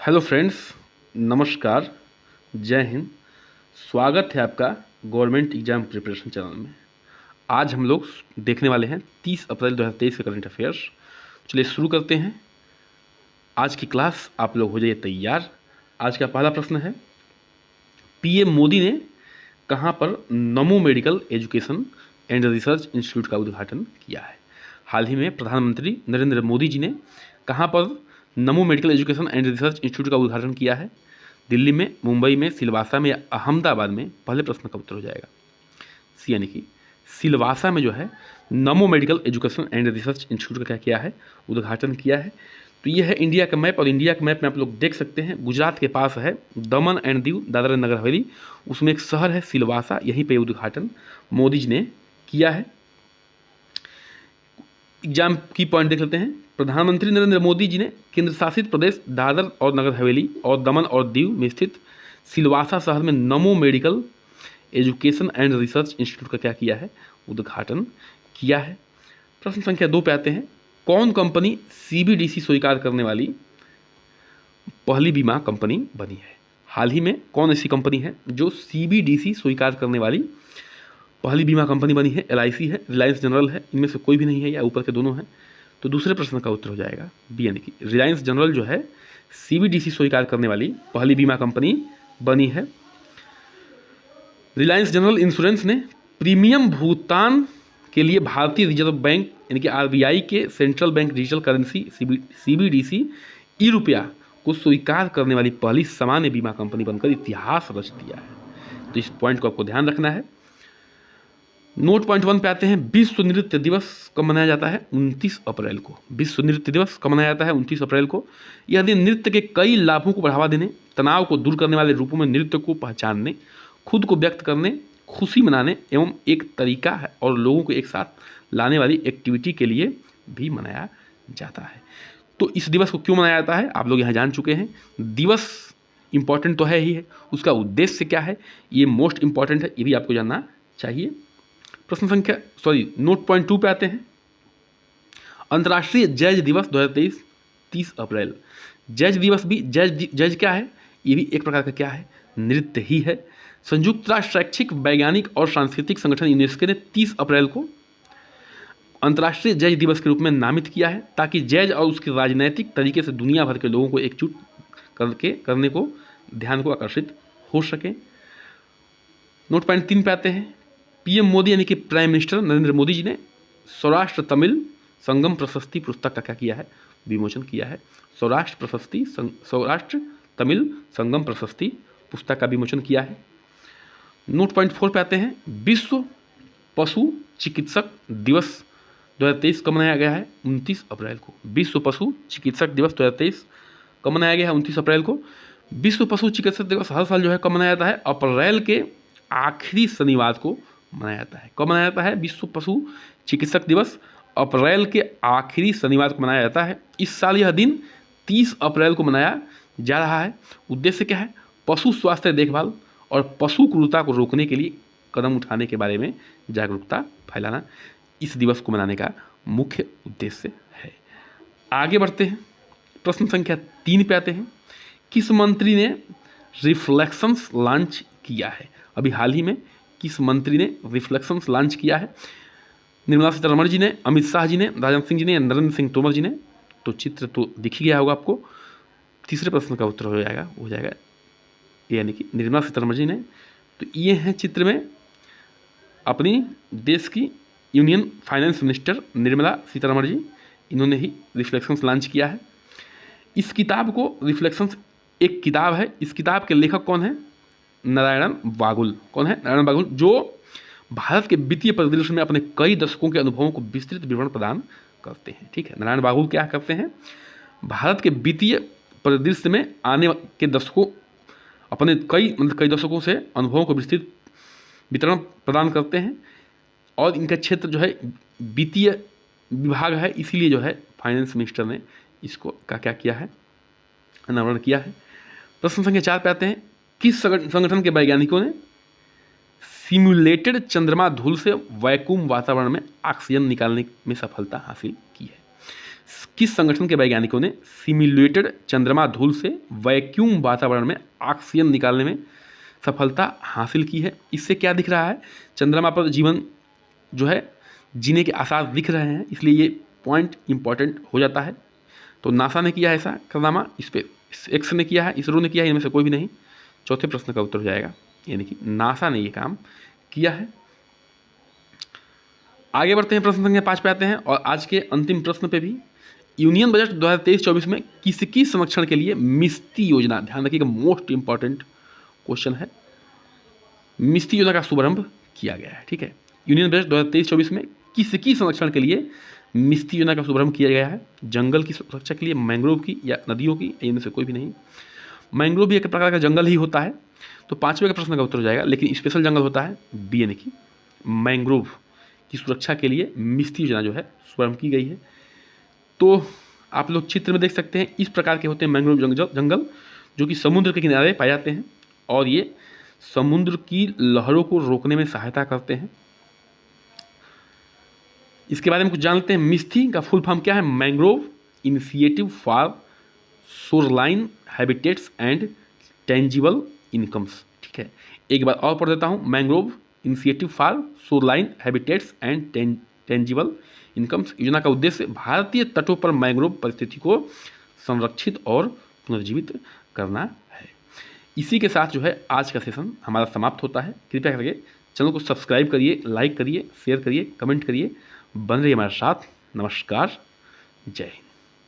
Hello friends, नमस्कार, जय हिंद। स्वागत है आपका गवर्नमेंट एग्जाम प्रिपरेशन चैनल में। आज हम लोग देखने वाले हैं 30 अप्रैल 2023 के करंट अफेयर्स। चलिए शुरू करते हैं आज की क्लास। आप लोग हो जाइए तैयार। आज का पहला प्रश्न है, पीएम मोदी ने कहाँ पर नमो medical education and research institute का उद्घाटन किया है? हाल ही में प्रधानमंत्री नरेंद्र मोदी जी ने कहाँ पर नमो medical education and research institute का उद्घाटन किया है? दिल्ली में, मुंबई में, सिलवासा में या अहमदाबाद में? पहले प्रश्न का उत्तर हो जाएगा सी, यानी कि सिलवासा में जो है नमो medical education and research institute का क्या किया है? उद्घाटन किया है। तो ये है इंडिया का मैप, और इंडिया के मैप में आप लोग देख सकते हैं गुजरात के पास है दमन एंड दीव, दादरा नगर हवेली, उसमें एक शहर है सिलवासा, यहीं पे उद्घाटन मोदी जी ने किया है। एग्जाम की पॉइंट देख लेते हैं। प्रधानमंत्री नरेंद्र मोदी जी ने केंद्र शासित प्रदेश दादर और नगर हवेली और दमन और दीव में स्थित सिलवासा शहर में नमो medical education and research institute का क्या किया है? उद्घाटन किया है। प्रश्न संख्या 2 पे आते हैं, कौन कंपनी सीबीडीसी स्वीकार करने वाली पहली बीमा कंपनी बनी है? हाल ही में कौन ऐसी कंपनी है जो सीबीडीसी स्वीकार करने वाली पहली बीमा कंपनी बनी है? एलआईसी है, रिलायंस जनरल है, इनमें से कोई भी नहीं है या ऊपर के दोनों हैं? तो दूसरे प्रश्न का उत्तर हो जाएगा बी, यानी कि रिलायंस जनरल जो है सीबीडीसी स्वीकार करने वाली पहली बीमा कंपनी बनी है। रिलायंस जनरल इंश्योरेंस ने प्रीमियम भुगतान के लिए भारतीय रिजर्व बैंक यानी कि आरबीआई के central bank digital currency CBDC E रुपया को स्वीकार करने वाली पहली सामान्य बीमा कंपनी बनकर इतिहास रच दिया है। तो इस पॉइंट को आपको ध्यान रखना है। नोट पॉइंट 1 पे आते हैं, विश्व नृत्य दिवस कब मनाया जाता है? 29 अप्रैल को। विश्व नृत्य दिवस कब मनाया जाता है? 29 अप्रैल को। यह दिन नृत्य के कई लाभों को बढ़ावा देने, तनाव को दूर करने वाले रूपों में नृत्य को पहचानने, खुद को व्यक्त करने, खुशी मनाने एवं एक तरीका है और लोगों को एक साथ लाने वाली एक्टिविटी के लिए भी मनाया जाता है। तो इस दिवस को क्यों मनाया जाता है आप लोग यहाँ जान चुके हैं। दिवस इंपॉर्टेंट तो है ही है, उसका उद्देश्य क्या है ये मोस्ट इंपॉर्टेंट है, ये भी आपको जानना चाहिए। प्रश्न संख्या नोट पॉइंट 2 पे आते हैं, अंतर्राष्ट्रीय जैज दिवस 2023 30 अप्रैल। जैज दिवस भी जैज क्या है? ये भी एक प्रकार का क्या है? नृत्य ही है। संयुक्त राष्ट्र शैक्षिक, वैज्ञानिक और सांस्कृतिक संगठन यूनेस्को ने 30 अप्रैल को अंतर्राष्ट्रीय जैज दिवस के रूप में नामित किया है ताकि जैज और उसके राजनैतिक तरीके से दुनिया भर के लोगों को एकजुट करने को ध्यान को आकर्षित हो सके। नोट पॉइंट 3 पे आते हैं, पीएम मोदी यानी कि प्राइम मिनिस्टर नरेंद्र मोदी जी ने सौराष्ट्र तमिल संगम प्रशस्ति पुस्तक का क्या किया है? विमोचन किया है। सौराष्ट्र तमिल संगम प्रशस्ति पुस्तक का विमोचन किया है। नोट पॉइंट 4 पे आते हैं, विश्व पशु चिकित्सक दिवस 2023 कब मनाया गया है? 29 अप्रैल को। विश्व पशु चिकित्सक दिवस 2023 कब मनाया गया है? 29 अप्रैल को। विश्व पशु चिकित्सक दिवस हर साल जो है कब मनाया जाता है? अप्रैल के आखिरी शनिवार को मनाया जाता है। कब मनाया जाता है विश्व पशु चिकित्सक दिवस? अप्रैल के आखिरी शनिवार को मनाया जाता है। इस साल यह दिन 30 अप्रैल को मनाया जा रहा है। उद्देश्य क्या है? पशु स्वास्थ्य देखभाल और पशु क्रूरता को रोकने के लिए कदम उठाने के बारे में जागरूकता फैलाना इस दिवस को मनाने का मुख्य उद्देश्य है। आगे बढ़ते हैं, प्रश्न संख्या 3 पे आते हैं, किस मंत्री ने रिफ्लेक्शंस लॉन्च किया है? अभी हाल ही में किस मंत्री ने रिफ्लेक्शंस लॉन्च किया है? निर्मला सीतारमण जी ने, अमित शाह जी ने, राजनाथ सिंह जी ने या नरेंद्र सिंह तोमर जी ने? तो चित्र तो दिख ही गया होगा आपको। तीसरे प्रश्न का उत्तर हो जाएगा यानी कि निर्मला सीतारमण जी ने। तो ये हैं चित्र में अपनी देश की union finance minister Nirmala Sitharaman ji, इन्होंने ही रिफ्लेक्शंस लॉन्च किया है। इस किताब को रिफ्लेक्शंस एक किताब है, इस किताब के लेखक कौन है? नारायण बागुल। कौन है? नारायण बागुल, जो भारत के वित्तीय परिदृश्य में अपने कई दशकों के अनुभवों को विस्तृत विवरण प्रदान करते हैं। ठीक है, नारायण बागुल क्या करते हैं? भारत के वित्तीय परिदृश्य में आने के दशकों, अपने कई दशकों से अनुभवों को विस्तृत वितरण प्रदान करते हैं, और इनका क्षेत्र जो है वित्तीय विभाग है, इसीलिए जो है फाइनेंस मिनिस्टर ने इसको क्या किया है? अनावरण किया है। प्रश्न संख्या 4 पे आते हैं, किस संगठन के वैज्ञानिकों ने सिमुलेटेड चंद्रमा धूल से वैक्यूम वातावरण में ऑक्सीजन निकालने में सफलता हासिल की है? किस संगठन के वैज्ञानिकों ने सिम्युलेटेड चंद्रमा धूल से वैक्यूम वातावरण में ऑक्सीजन निकालने में सफलता हासिल की है? इससे क्या दिख रहा है, चंद्रमा पर जीवन जो है जीने के आसार दिख रहे हैं, इसलिए ये पॉइंट इंपॉर्टेंट हो जाता है। तो नासा ने किया है ऐसा कारनामा, इस पे एक्स ने किया है, इसरो ने किया है, इनमें से कोई भी नहीं। चौथे प्रश्न का उत्तर हो जाएगा, यानी कि नासा ने ये काम किया है। आगे बढ़ते हैं, प्रश्न संख्या 5 पे आते हैं और आज के अंतिम प्रश्न पे भी। यूनियन बजट 2023-24 में किसकी संरक्षण के लिए मिस्टी योजना, ध्यान रखिएगा मोस्ट इंपॉर्टेंट क्वेश्चन है, मिस्टी योजना का शुभारंभ किया गया है। ठीक है, यूनियन बजट 2023-24 में किसकी संरक्षण के लिए मिस्टी योजना का शुभारंभ किया गया है? जंगल की सुरक्षा के लिए, मैंग्रोव की या नदियों की, इनमें से कोई भी नहीं। मैंग्रोव भी एक प्रकार का जंगल ही होता है, तो 5वें का प्रश्न का उत्तर हो जाएगा, लेकिन स्पेशल जंगल होता है बी, यानी कि मैंग्रोव की सुरक्षा के लिए मिस्टी योजना जो है शुभारंभ की गई है। तो आप लोग चित्र में देख सकते हैं, इस प्रकार के होते हैं मैंग्रोव जंगल, जो कि समुद्र के किनारे पाए जाते हैं और ये समुद्र की लहरों को रोकने में सहायता करते हैं। इसके बारे में कुछ जान लेते हैं। मिस्टी का फुल फॉर्म क्या है? Mangrove initiative for shoreline habitats and tangible incomes. ठीक है, एक बार और पढ़ देता हूँ, mangrove initiative for shoreline habitats and tangible incomes योजना का उद्देश्य भारतीय तटों पर मैंग्रोव परिस्थिति को संरक्षित और पुनर्जीवित करना है। इसी के साथ जो है आज का सेशन हमारा समाप्त होता है। कृपया करके चैनल को सब्सक्राइब करिए, लाइक करिए, शेयर करिए, कमेंट करिए, बन रहिए हमारे साथ। नमस्कार, जय हिंद।